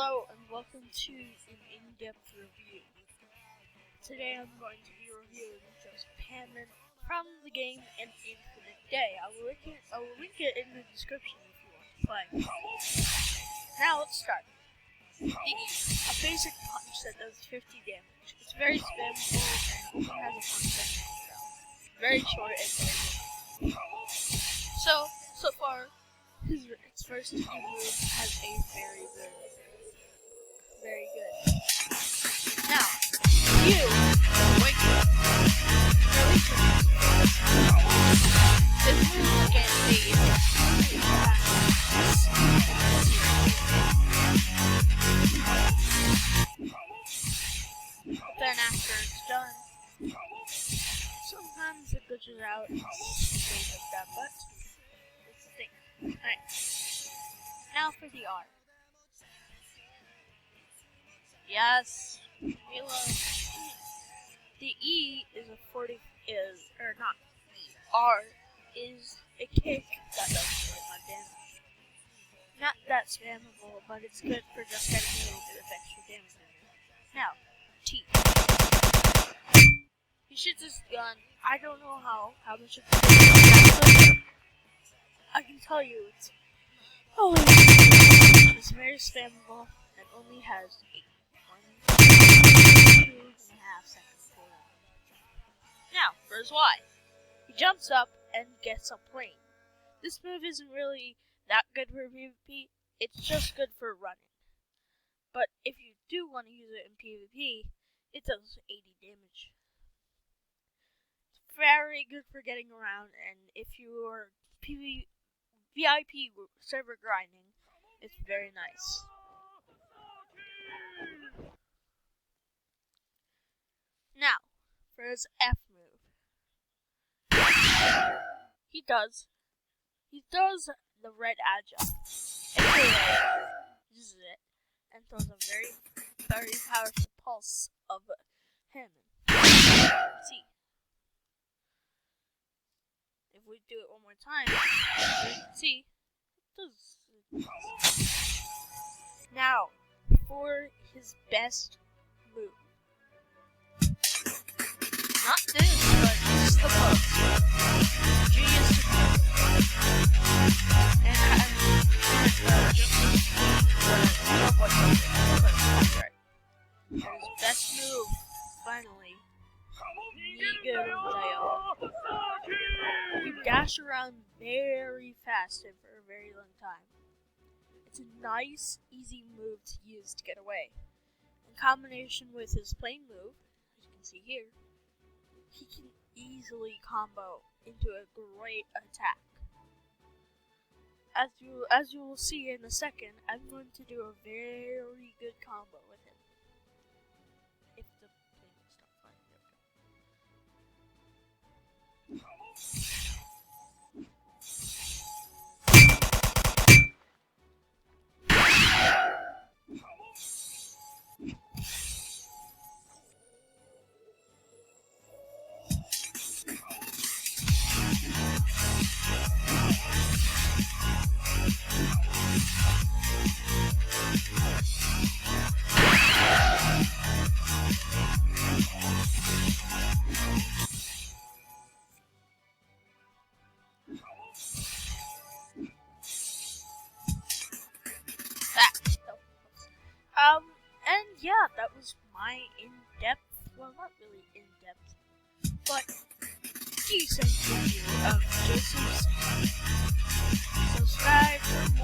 Hello and welcome to an in-depth review. Today I'm going to be reviewing just Hamon from the game An Infinite Day. I will link it in the description if you want to play. Now let's start. The E, a basic punch that does 50 damage. It's very spammable and only has a 1 second cooldown. Very short and very good. So far, its first move has a very good. Now, you wake up. This move get then after it's done, sometimes it glitches out and things like that, but it's the thing. Alright. Now for the R. Yes, we love the E is a 40 not E. R is a kick that does really much damage. Not that spammable, but it's good for just getting a little bit of extra damage in there. Now, T. He shoots his gun. I don't know how much of it. I can tell you it's very spammable and only has 2.5 seconds cooldown. Now, for his Y. He jumps up and gets a plane. This move isn't really that good for PvP, it's just good for running. But if you do want to use it in PvP, it does 80 damage. It's very good for getting around, and if you are VIP server grinding, it's very nice. Now, for his F move. He does the red agile. Uses it and throws a very, very powerful pulse of Hamon. See. If we do it one more time, you can see it does. Now, for his best move. Not this, but just the pulse. G is to pulse. And his best move, finally. You dash around very fast and for a very long time. It's a nice, easy move to use to get away. In combination with his plane move, as you can see here, he can easily combo into a great attack. As you will see in a second, I'm going to do a very good combo with him. If the plane will stop flying, there we go. And yeah, that was my in-depth, well, not really in-depth, but decent review of Joseph's. Subscribe for more.